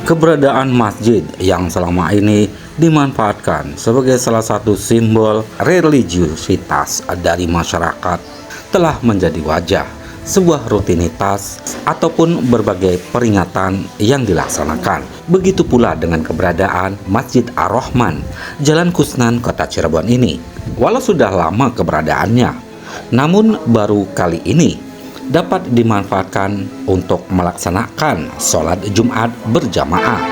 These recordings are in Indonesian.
Keberadaan masjid yang selama ini dimanfaatkan sebagai salah satu simbol religiusitas dari masyarakat telah menjadi wajah sebuah rutinitas ataupun berbagai peringatan yang dilaksanakan. Begitu pula dengan keberadaan Masjid Ar-Rahman, Jalan Kusnan, Kota Cirebon ini. Walau sudah lama keberadaannya, namun baru kali ini dapat dimanfaatkan untuk melaksanakan sholat Jumat berjamaah.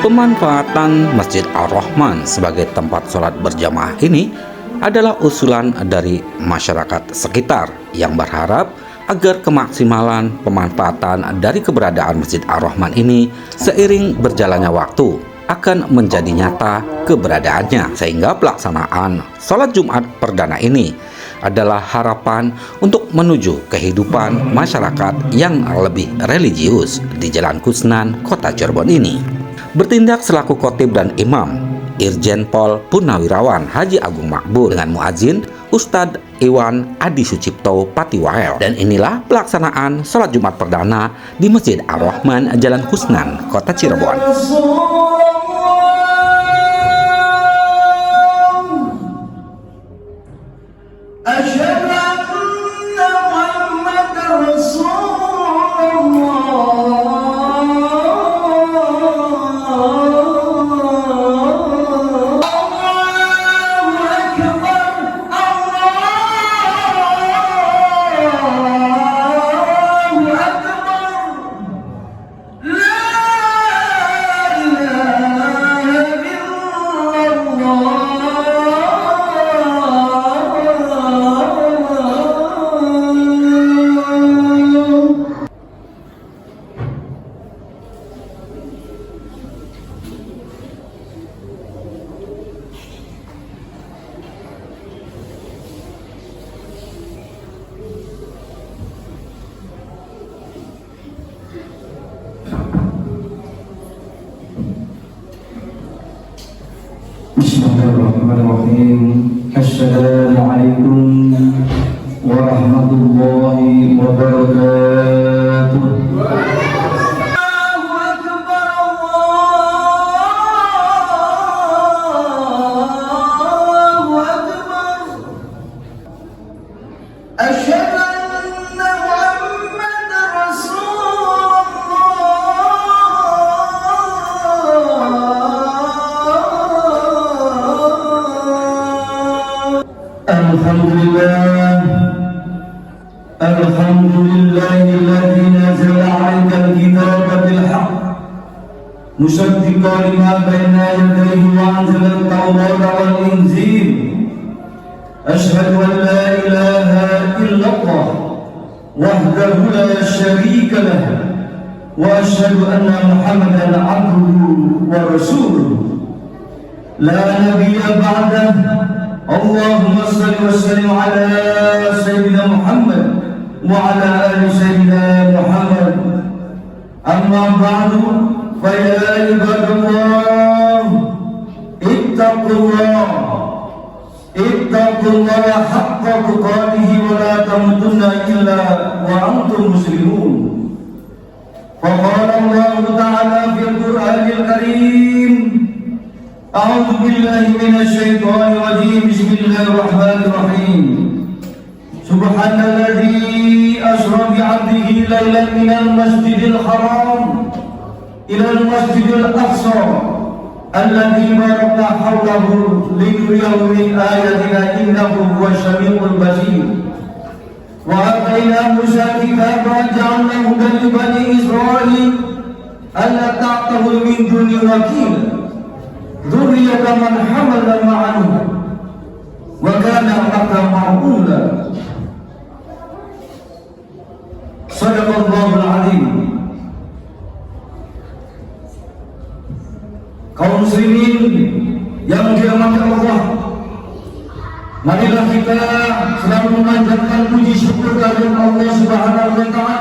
Pemanfaatan Masjid Ar-Rahman sebagai tempat sholat berjamaah ini adalah usulan dari masyarakat sekitar yang berharap agar kemaksimalan pemanfaatan dari keberadaan Masjid Ar-Rahman ini seiring berjalannya waktu akan menjadi nyata keberadaannya, sehingga pelaksanaan sholat Jumat perdana ini adalah harapan untuk menuju kehidupan masyarakat yang lebih religius di Jalan Kusnan, Kota Cirebon ini. Bertindak selaku khotib dan imam, Irjen Pol Purnawirawan Haji Agung Makbul dengan muadzin Ustadz Iwan Adi Sucipto Patiwael. Dan inilah pelaksanaan sholat Jumat perdana di Masjid Ar-Rahman, Jalan Kusnan, Kota Cirebon. Bismillahirrahmanirrahim. Assalamualaikum warahmatullahi wabarakatuh. Alhamdulillahilladzi nazzala 'alaikal kitaba bil haqq musaddiqan lima baina yadayhi wa anzala at-taurata wal injil. Asyhadu an la ilaha illallah wahdahu la syarika lah wa asyhadu anna Muhammadan 'abduhu wa rasuluh la nabiyya ba'dahu. Allahumma shalli wa sallim ala sayyidina Muhammad wa ala ali sayyidina Muhammad. Amma ba'du, fa ya ibadallah ittaqullaha haqqa tuqatih wa la tamutunna illa wa antum muslimun. Fa qala Allah ta'ala fil Qur'anil Karim, a'udzu billahi minasy syaithanir rajim. Bismillahirrahmanirrahim. Subhanalladzi asra bi'abdihi lailan minal masjidil haram ilal masjidil aqsa alladzi barakna hawlahu linuriyahu min ayatina innahu huwas samiul basir. Wa atayna Musa kitaba ja'alnahu hudan li bani Israil alla ta'tahu min duni wakil dzurriyyatan man hamalna ma'ahu wa kana amran ma'qula. Sadaqallahul azim. Kaum muslimin yang dirahmati Allah, marilah kita selalu memanjatkan puji syukur kehadirat Allah Subhanahu wa taala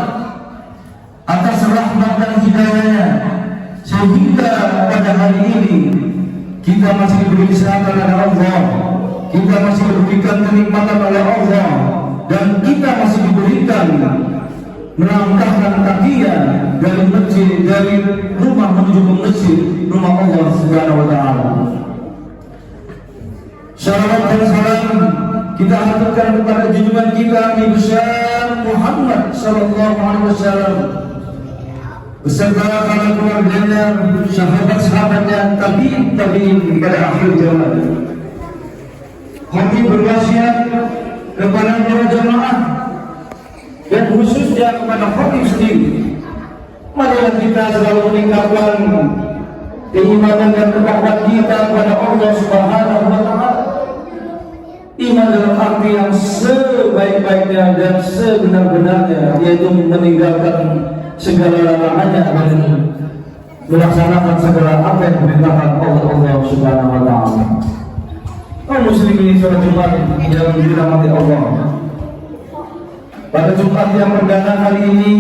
atas rahmat dan hidayahnya, sehingga pada hari ini kita masih diberi kesehatan oleh Allah, kita masih diberikan kenikmatan oleh Allah, dan kita masih diberikan melangkahkan kakinya dari masjid, dari rumah menuju ke masjid, rumah Allah Subhanahu wa taala. Shalawat dan salam kita haturkan kepada junjungan kita Nabi besar Muhammad sallallahu alaihi wasallam beserta para keluarganya, sahabat-sahabatnya, tabi'in pada akhir zaman. Kami berwasiat kepada para jemaah dan khususnya kepada kami sendiri, marilah kita selalu meningkatkan keimanan dan ketakwaan kita kepada Allah Subhanahu wa taala. Iman dalam arti yang sebaik-baiknya dan sebenar-benarnya, yaitu meninggalkan segala larangannya dan melaksanakan segala apa yang diperintahkan oleh Allah Subhanahu wa taala. Kaum muslimin sholat Jumat yang dirahmati Allah. Pada Jumat yang perdana kali ini,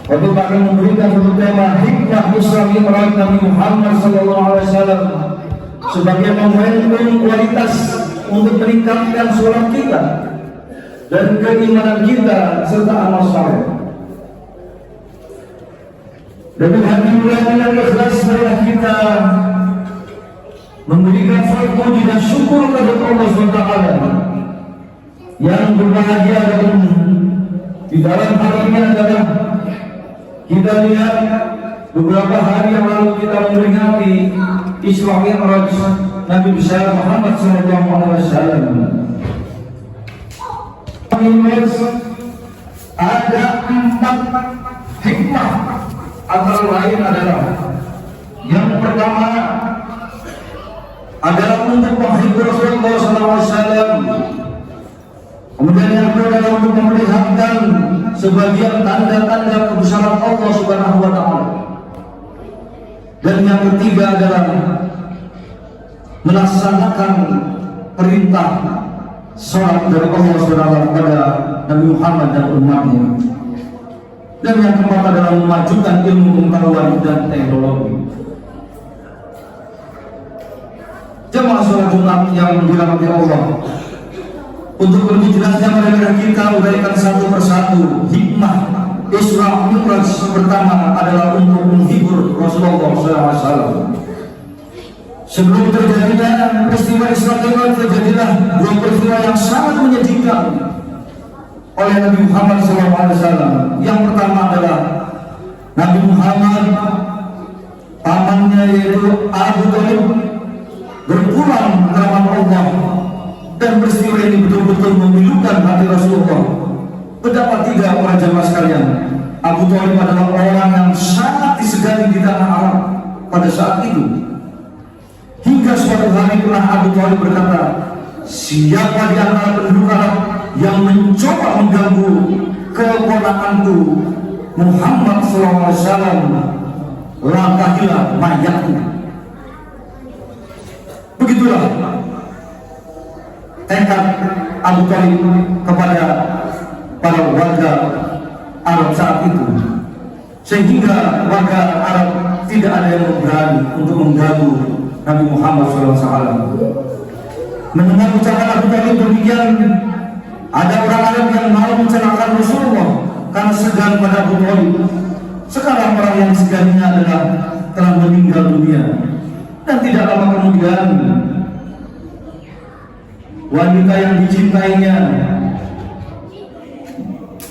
waktu kami memberikan satu tema hikmah Islami merawat Nabi Muhammad SAW sebagai momentum kualitas untuk meningkatkan sholat kita dan keimanan kita serta amal saleh. Dengan hati nurani yang ikhlas marilah kita memberikan sholat puji dan syukur kepada Allah SWT yang berbahagia. Dan di dalam hal ini adalah kita lihat beberapa hari yang lalu kita memperingati Isra Mi'raj Nabi besar Muhammad sallallahu alaihi wasallam. Ada 4 hikmah, antara lain adalah yang pertama adalah untuk menghibur Rasulullah sallallahu alaihi wasallam. Kemudian yang kedua adalah untuk memperlihatkan sebagian tanda-tanda kebesaran Allah Subhanahu wa taala. Dan yang ketiga adalah melaksanakan perintah salat dari Allah SWT kepada Nabi Muhammad dan umatnya. Dan yang keempat adalah memajukan ilmu pengetahuan dan teknologi. Jemaah sholat Jumat yang dirahmati Allah, untuk lebih jelasnya marilah kita uraikan satu persatu hikmah Isra Mi'raj. Pertama adalah untuk menghibur Rasulullah SAW. Sebelum terjadinya peristiwa Isra Mi'raj, terjadilah 2 peristiwa yang sangat menyedihkan oleh Nabi Muhammad SAW. Yang pertama adalah Nabi Muhammad, pamannya yaitu Abu Thalib, berpulang ke rahmat Allah. Dan peristiwa ini betul-betul memilukan hati Rasulullah. Terdapat 3 orang jamaah sekalian. Abu Thalib adalah orang yang sangat disegani di tanah Arab pada saat itu. Hingga suatu hari pernah Abu Thalib berkata, siapa di antara penduduk Arab yang mencoba mengganggu keponakanku Muhammad SAW, langkahilah mayatnya. Begitulah tekad Abu Thalib kepada para warga Arab saat itu, sehingga warga Arab tidak ada yang berani untuk mengganggu Nabi Muhammad SAW. Mendengar ucapan Abu Thalib demikian, ada orang Arab yang mau mencelakakan Rasulullah karena segan pada Abu Thalib. Sekarang orang yang seganinya adalah telah meninggal dunia, dan tidak lama kemudian wanita yang dicintainya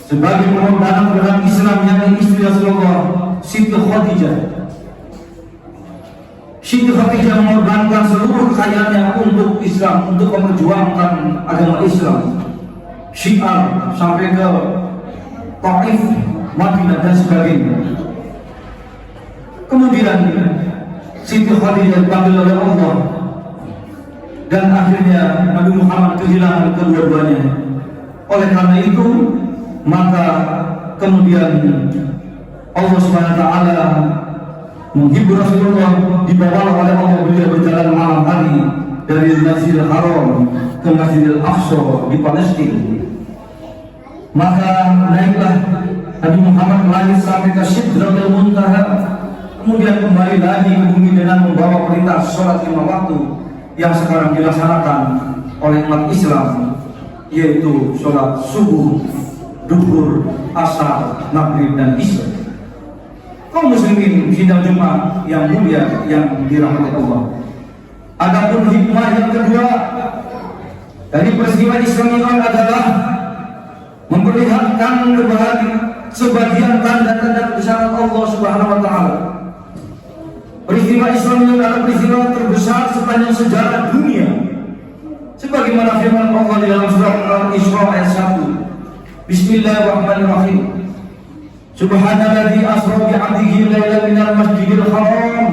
sebagai pengorbanan dalam Islam, yakni istri Rasulullah, Siti Khadijah. Siti Khadijah mengorbankan seluruh kekayaannya untuk Islam, untuk memperjuangkan agama Islam, syiar sampai ke Taif, Madinah dan sebagainya. Kemudian Siti Khadijah dipanggil oleh Allah, dan akhirnya Nabi Muhammad kehilangan kedua-duanya. Oleh karena itu, maka kemudian Allah Subhanahu wa taala menghibur Rasulullah, dibawa oleh Allah, beliau berjalan malam hari dari Masjidil Haram ke Masjidil Aqsa di Palestina. Maka naiklah Nabi Muhammad melangit sampai ke Sidratul Muntaha, kemudian kembali lagi ke bumi dengan membawa perintah sholat 5 waktu yang sekarang dilaksanakan oleh umat Islam, yaitu sholat subuh, duhur, asar, maghrib, dan isya. Kaum muslimin sidang Jumat yang mulia yang dirahmati Allah. Adapun hikmah yang kedua dari peristiwa Isra Mi'raj adalah memperlihatkan kembali sebagian tanda-tanda kebesaran Allah Subhanahu wa taala. Peristiwa Isra Mi'raj adalah peristiwa terbesar sepanjang sejarah dunia. Sebagaimana firman Allah di dalam surah Al-Isra ayat 1. Bismillahirrahmanirrahim. Subhanalladzi asra bi 'abdihi lailan minal masjidil haram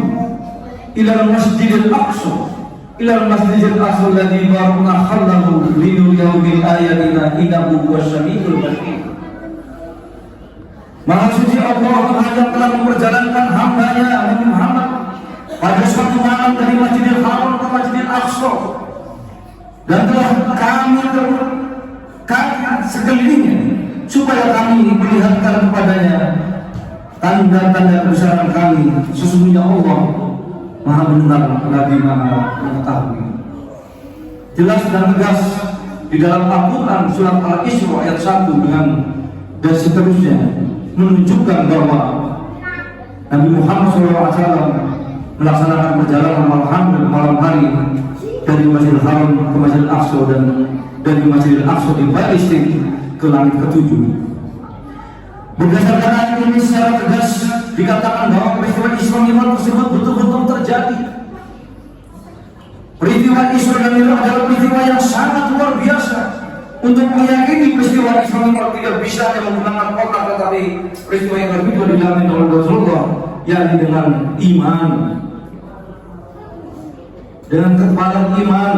ilal masjidil aqsa ilal masjidil aqsa alladzi barakna khallahu linuriyahu min ayatina innahu huwasyami'ul basir. Maha suci Allah yang telah memperjalankan hamba-Nya Nabi Muhammad pada suatu malam dari Masjidil Haram ke Masjidil Aqsa, dan telah kami sekelilingnya supaya kami melihatkan kepadanya tanda-tanda kebesaran kami. Sesungguhnya Allah Maha mendengar lagi Maha mengetahui. Jelas dan tegas di dalam Al-Quran surat Al-Isra ayat 1 dan seterusnya menunjukkan bahwa Nabi Muhammad SAW melaksanakan perjalanan malam hari dari Masjidil Haram ke Masjidil Aqsa dan dari Masjidil Aqsa di Palestina ke langit ketujuh. Berdasarkan ayat ini secara tegas dikatakan bahwa peristiwa Isra Mi'raj tersebut betul-betul terjadi. Peristiwa Isra dan Mi'raj adalah peristiwa yang sangat luar biasa. Untuk meyakini peristiwa Isra Mi'raj tidak bisa hanya menggunakan otak, tetapi peristiwa yang lebih dialami oleh Rasulullah, yakni dengan iman, dengan ketebalan iman.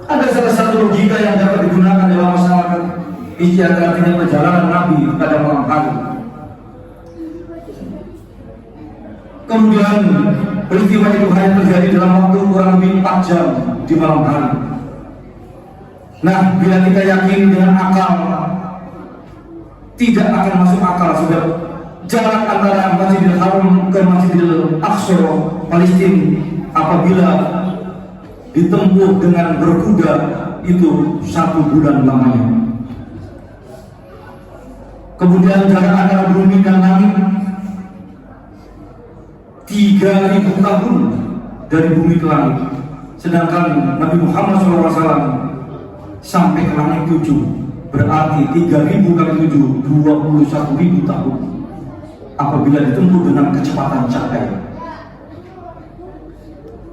Ada salah satu logika yang dapat digunakan dalam masyarakat istiadatnya perjalanan Nabi pada malam hari. Kemudian peristiwa itu hanya terjadi dalam waktu kurang lebih 4 jam di malam hari. Nah, bila kita yakin dengan akal, tidak akan masuk akal sebab jarak antara Masjidil Haram ke Masjidil Aqsa Palestina apabila ditempuh dengan berkuda itu 1 bulan lamanya. Kemudian jarak antara bumi dan langit 3.000 tahun dari bumi ke langit. Sedangkan Nabi Muhammad SAW sampai ke langit 7, berarti 3.000 kali 7 21.000 tahun apabila ditempuh dengan kecepatan cahaya.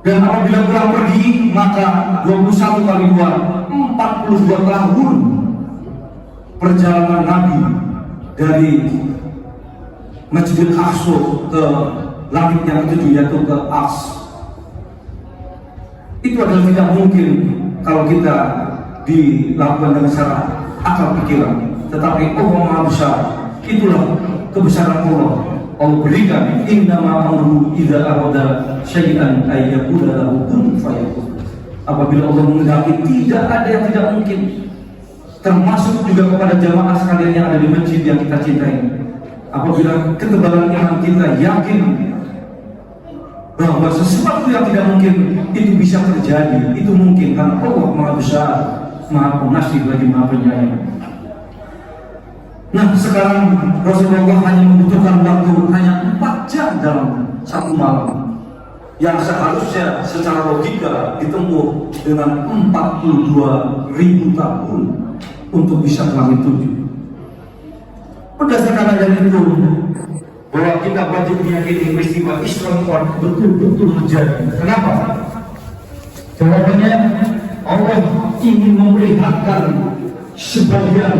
Dan apabila pulang pergi, maka 21 kali 2 42 tahun perjalanan Nabi dari Masjidil Aqsa ke langit yang ketujuh, yaitu ke Ars. Itu adalah tidak mungkin kalau kita dilakukan dengan secara akal pikiran. Tetapi Allah Maha Besar, itulah kebesaran Allah. Allah berikan innama amruhu idza arada syai'an ay yaqula lahu kun fayakun. Apabila Allah menghendaki, tidak ada yang tidak mungkin. Termasuk juga kepada jamaah sekalian yang ada di masjid yang kita cintai. Apabila ketebalan iman kita yakin bahwa sesuatu yang tidak mungkin itu bisa terjadi, itu mungkin karena Allah Maha Besar, Maha Pengasih lagi Maha Penyayang. Nah, sekarang Rasulullah hanya membutuhkan waktu hanya 4 jam dalam 1 malam, yang seharusnya secara logika ditempuh dengan 42.000 tahun untuk bisa ke langit 7. Berdasarkan ayat itu, bahwa kita wajib meyakini peristiwa Isra Mi'raj betul-betul terjadi. Kenapa? Jawabannya, Allah ingin memperlihatkan sebagian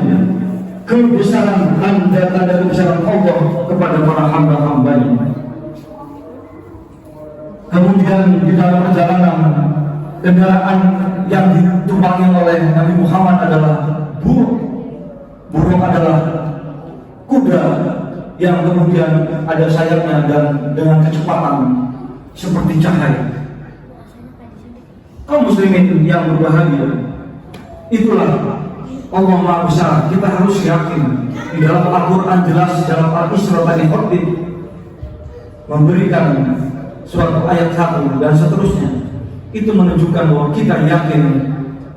kebesaran tanda-tanda kebesaran Allah kepada para hamba-hambanya. Kemudian di dalam perjalanan, kendaraan yang ditumpangi oleh Nabi Muhammad adalah buruk. Buruk adalah kuda yang kemudian ada sayapnya dan dengan kecepatan seperti cahaya. Kaum muslimin yang berbahagia, itulah Allah Maha Besar. Kita harus yakin di dalam Al-Quran jelas, dalam Al-Isra tadi memberikan suatu ayat 1 dan seterusnya, itu menunjukkan bahwa kita yakin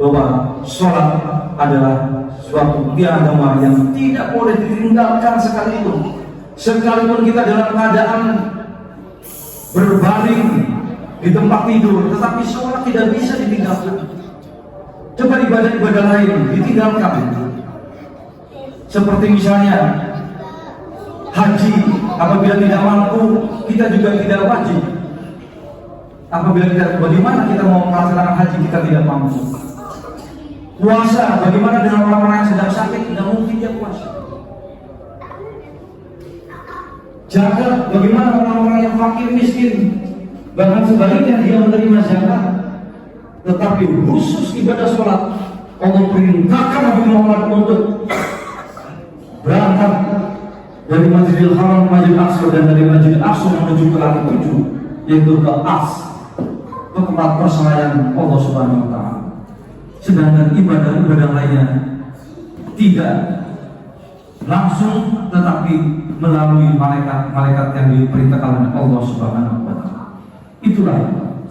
bahwa sholat adalah suatu piagama yang tidak boleh ditinggalkan sekalipun kita dalam keadaan berbaring di tempat tidur, tetapi sholat tidak bisa ditinggalkan. Coba ibadah-ibadah lain ditinggalkan, seperti misalnya haji. Apabila tidak mampu, kita juga tidak wajib. Bagaimana kita mau melaksanakan haji kita tidak mampu? Puasa, bagaimana dengan orang-orang yang sedang sakit? Tidak mungkin dia puasa. Zakat, bagaimana orang-orang yang fakir miskin? Bahkan sebaliknya dia menerima zakat. Tetapi khusus ibadah sholat, Allah perintahkan Nabi Muhammad untuk berangkat dari Masjidil Haram, Masjidil Aqsa, dan dari Masjidil Aqsa menuju ke langit 7, yaitu ke Aqs, ke tempat persemayaman Allah Subhanahu wa Ta'ala. Sedangkan ibadah-ibadah lainnya tidak langsung, tetapi melalui malaikat-malaikat yang diperintahkan oleh Allah Subhanahu wa Ta'ala. Itulah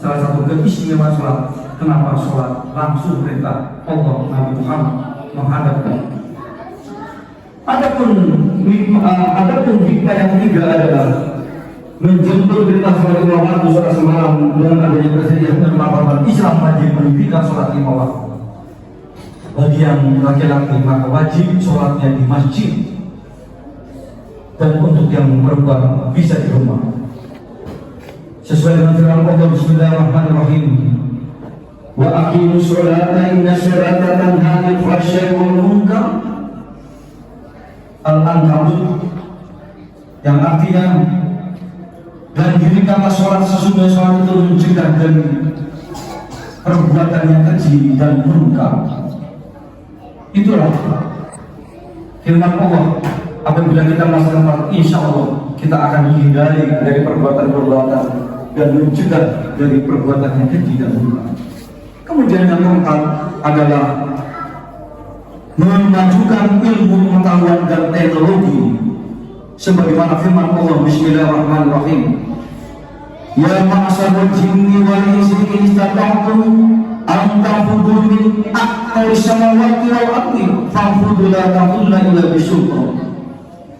salah satu keistimewaan sholat. Kenapa sholat langsung perintah Allah Nabi Muhammad menghadapkan. Adapun hikmah yang ketiga adalah menjemput perintah sholat 5 waktu sholat semalam dengan adanya presiden dan pemaparan Islam wajib mendirikan sholat 5 waktu. Bagi yang laki-laki maka wajib sholatnya di masjid, dan untuk yang perempuan bisa di rumah. Sesuai dengan firman Allah, Bismillahirrahmanirrahim. Wa aqimus sholata inna sholata tanha 'anil fahsya'i wal munkar. Al-Ankabut, yang artinya, dan dirikanlah sholat, sesungguhnya sholat itu mencegah dari perbuatan yang keji dan munkar. Itulah firman Allah. Apabila kita melaksanakan sholat, insya Allah kita akan dihindari dari perbuatan-perbuatan dan mencegah dari perbuatan yang keji dan munkar. Kemudian yang keempat adalah memajukan ilmu pengetahuan dan teknologi, sebagaimana firman Allah, Bismillahirrahmanirrahim. Ya ma'asyarul jinni wal insi in istata'tum an tanfudu min aqtaris samawati wal ardi fanfudu la tanfuduna illa bisultan.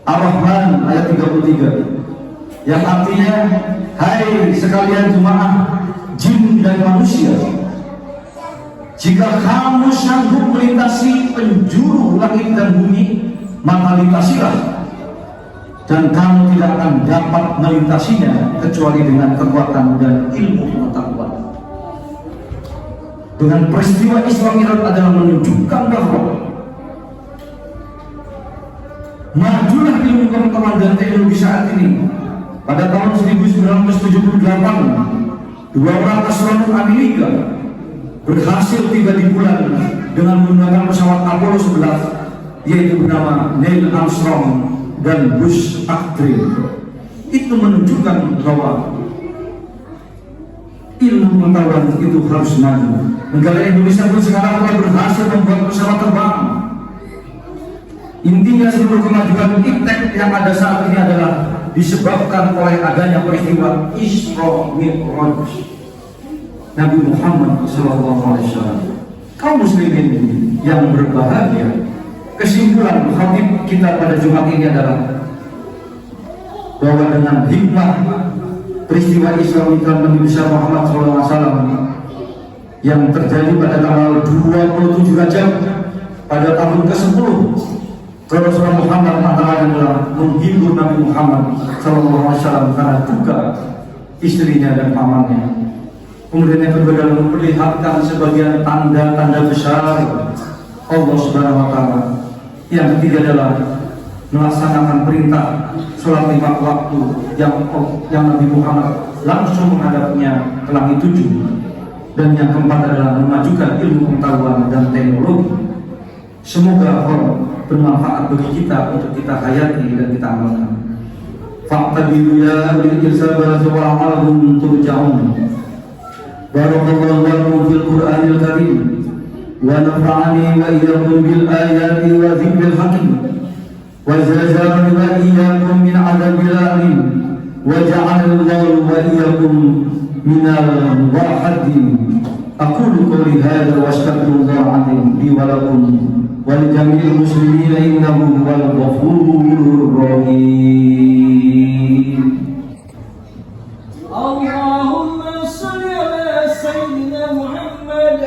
Ar-Rahman ayat 33, yang artinya, hai sekalian jemaah jin dan manusia, jika kamu sanggup melintasi penjuru langit dan bumi, maka lintasilah, dan kamu tidak akan dapat melintasinya kecuali dengan kekuatan dan ilmu pengetahuan. Dengan peristiwa Isra Mi'raj adalah menunjukkan bahwa majulah ilmu pengetahuan dan teknologi saat ini. Pada tahun 1978, 2 orang astronom Amerika berhasil tiba di bulan dengan menggunakan pesawat Apollo 11, yaitu bernama Neil Armstrong dan Buzz Aldrin. Itu menunjukkan bahwa ilmu pengetahuan itu harus maju. Negara Indonesia pun sekarang telah berhasil membuat pesawat terbang. Intinya seluruh kemajuan iptek yang ada saat ini adalah disebabkan oleh adanya peristiwa Isra Mi'raj Nabi Muhammad SAW. Kaum muslimin yang berbahagia, kesimpulan khatib kita pada Jumat ini adalah bahwa dengan hikmah peristiwa Isra Mi'raj Nabi Muhammad SAW yang terjadi pada tanggal 27 Rajab pada tahun ke-10, Rasulullah Muhammad adalah menghibur Nabi Muhammad SAW karena duka istrinya dan pamannya. Kemudian yang kedua adalah memperlihatkan sebagian tanda-tanda besar Allah Subhanahu wa Ta'ala. Yang ketiga adalah melaksanakan perintah sholat 5 waktu yang Nabi Muhammad langsung menghadapnya ke langit 7. Dan yang keempat adalah memajukan ilmu pengetahuan dan teknologi. Semoga Allah bermanfaat bagi kita untuk kita hayati dan kita amalkan. Fa'tabiru ya ulil irsabati wa amalhum turja'un. Barakallahu lakum fil Qur'anil Karim wa nafa'ani wa iyyakum bil ayati wa dzikril hakim wa zajjarani wa iyyakum min adzabil alim wa ja'alallahu wa iyyakum من الواحد. أقول قولي هذا وأستغفر الله العظيم لي ولكم ولجميع المسلمين إنه هو الغفور الرحيم. اللهم صل على سيدنا محمد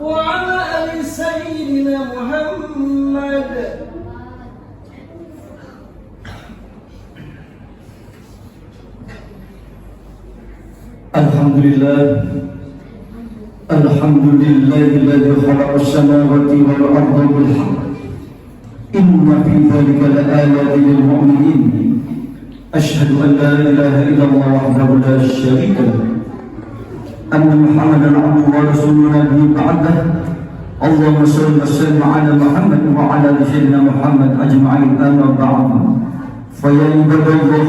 وعلى آل سيدنا محمد. الحمد لله الذي خلق السماوات والأرض بالحق إن في ذلك لآيات للمؤمنين. أشهد أن لا إله إلا الله وحده لا شريك له أن محمدا عبده ورسوله نبي بعده. اللهم صل وسلم على محمد وعلى آل سيدنا محمد أجمعين. أما بعد فيا عباد الله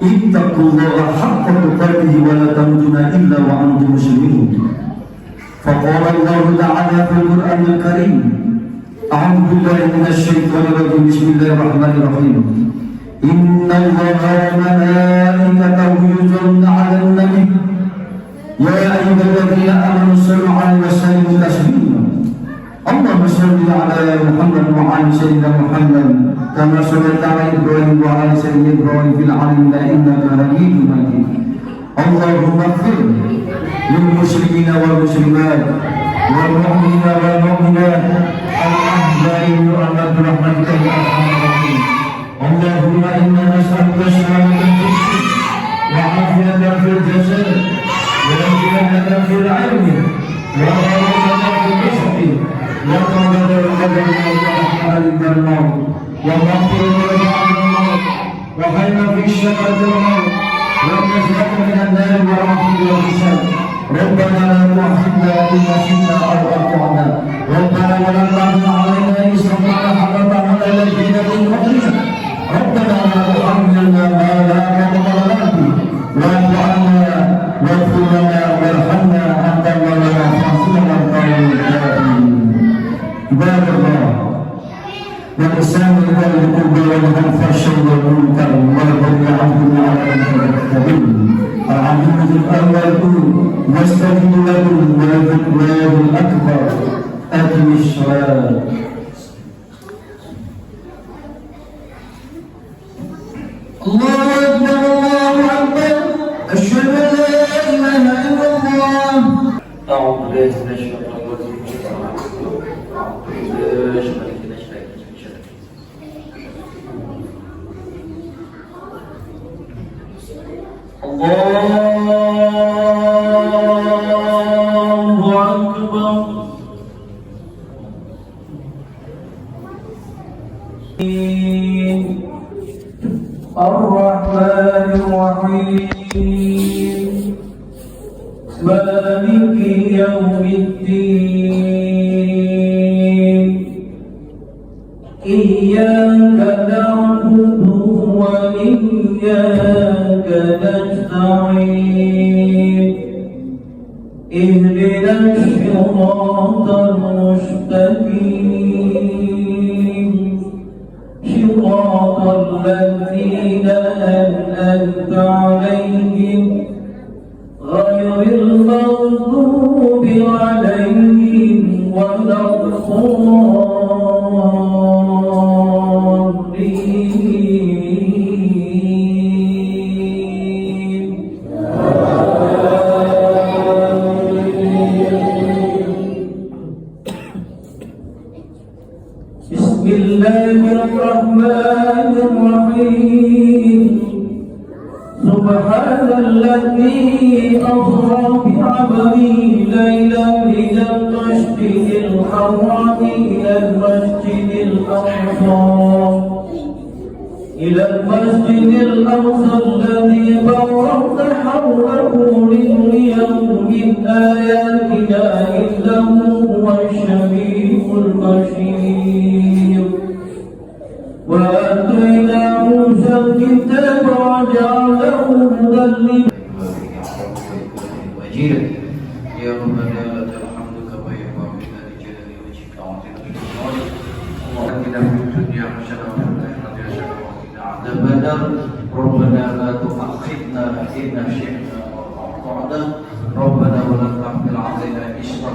اتقوا الله حق تقاته ولا تموتن إلا وأنتم مسلمون. فقال الله تعالى في القرآن الكريم: أعوذ بالله من الشيطان الرجيم. بسم الله الرحمن الرحيم. إن الله وملائكته يصلون على النبي يا أيها الذين آمنوا صلوا عليه وسلموا تسليما. اللهم صل على محمد وعلى سيدنا محمد كما صليت على إبراهيم وعلى سيدنا إبراهيم في العالمين إنك حميد مجيد. اللهم اغفر للمسلمين والمسلمات والمؤمنين والمؤمنات الأحياء والأموات برحمتك يا أرحم الراحمين. اللهم إنا نسألك السلامة في الجسد وعافية في الجسد وزيادة في العلم وغفرة في الرزق وقبل القدر والرحمة للموت ومغفرة بعد الموت وخير في الشفاعة الموت والنجاة من النار ورحمة والحساب. ربنا لا تؤاخذنا إن نسينا أو أخطأنا. ربنا ولا تحمل علينا إصرا ما حملت على الذين من قبلنا. ربنا لا تحملنا ما لا طاقة لنا به واعف عنا واغفر لنا وارحمنا أنت مولانا فانصرنا على القوم الكافرين. عباد الله والإسلام إلى القرب والنهي عن الشر والمنكر والبغي عنكم على المتقين. العزيز الأول واستجب لكم والجواد الأكبر. أقم الصلاة. الله أكبر الله أكبر. أشهد أن لا إله إلا الله. أعوذ بالله من الشيطان الرجيم. الله أكبر. الرحمن الرحيم مالك يوم الدين. إياك نعبد وإياك نستعين. اهدنا الصراط المستقيم صراط الذين أنعمت عليهم غير المغضوب عليهم ولا الضالين. بسم الله الرحمن الرحيم. سبحان الذي أسرى بعبده ليلا من المسجد الحرام إلى المسجد الأقصى الذي باركت حوله لنريه من آياتنا إنه هو السميع البصير. وآتينا موسى الكتاب وجعله هدى وجيلا. يا ربنا لك الحمد كما ينبغي لجلال وجهك وعظيم سلطانك. اللهم آتنا في الدنيا حسنة وفي الآخرة حسنة وقنا عذاب النار. ربنا لا تؤاخذنا إن شئنا وأطعنا ربنا ولا تحمل علينا إصرا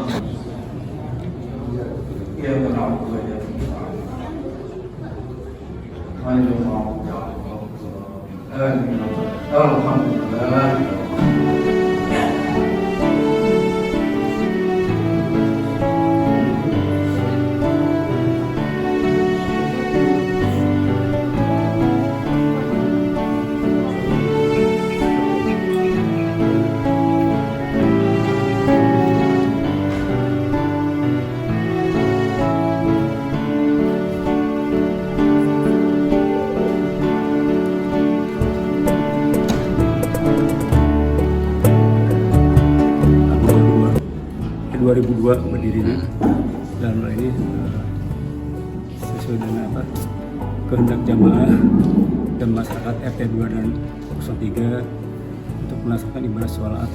إياك نعبد وإياك نستعين غير المغضوب عليهم آمين الحمد لله. Tahun 2002 berdirinya dan ini sesuai dengan kehendak jamaah dan masyarakat RT 2 dan 03 untuk melaksanakan ibadah sholat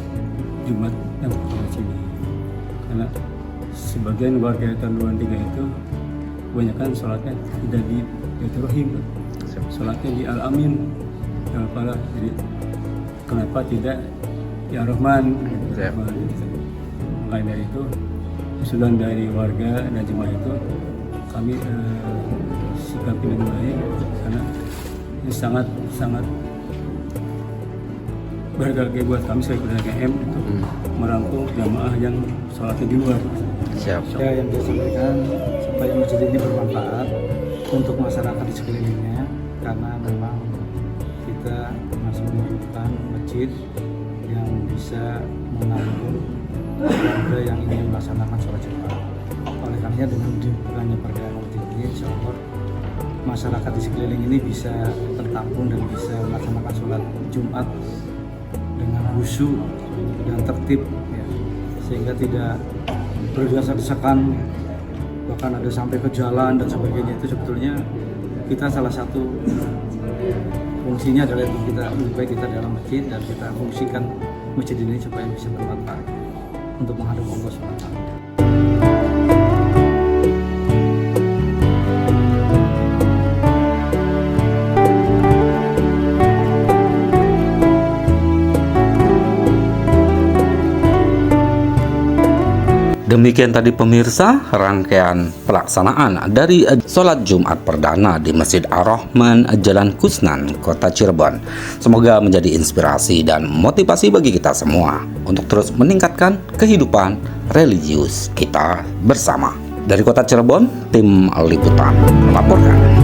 Jumat yang pertama sini, karena sebagian warga RT 2 dan 3 itu kebanyakan sholatnya tidak di Baitur Rahim, sholatnya di Al-Amin jadi kenapa tidak ya Rahman. Mulai dari itu usulan dari warga dan jemaah itu kami sikapi dengan baik, karena ini sangat berharga buat kami sebagai pedagang KM untuk merangkul jamaah yang sholatnya di luar. Ya, yang disampaikan supaya masjid ini bermanfaat untuk masyarakat di sekelilingnya, karena memang kita masih memerlukan masjid yang bisa menampung warga yang ingin melaksanakan sholat Jumat. Oleh karenanya dengan dibukanya perdagangan masjid ini, insya Allah masyarakat di sekeliling ini bisa tertampung dan bisa melaksanakan sholat Jumat dengan khusyuk dan tertib, ya, sehingga tidak berdesak-desakan, bahkan ada sampai ke jalan dan sebagainya. Itu sebetulnya kita salah satu fungsinya adalah itu, kita lebih baik kita dalam masjid dan kita fungsikan masjid ini supaya bisa bermanfaat untuk menghadap Allah SWT. Demikian tadi pemirsa rangkaian pelaksanaan dari sholat Jumat perdana di Masjid Ar-Rahman Jalan Kusnan, Kota Cirebon. Semoga menjadi inspirasi dan motivasi bagi kita semua untuk terus meningkatkan kehidupan religius kita bersama. Dari Kota Cirebon, tim liputan melaporkan.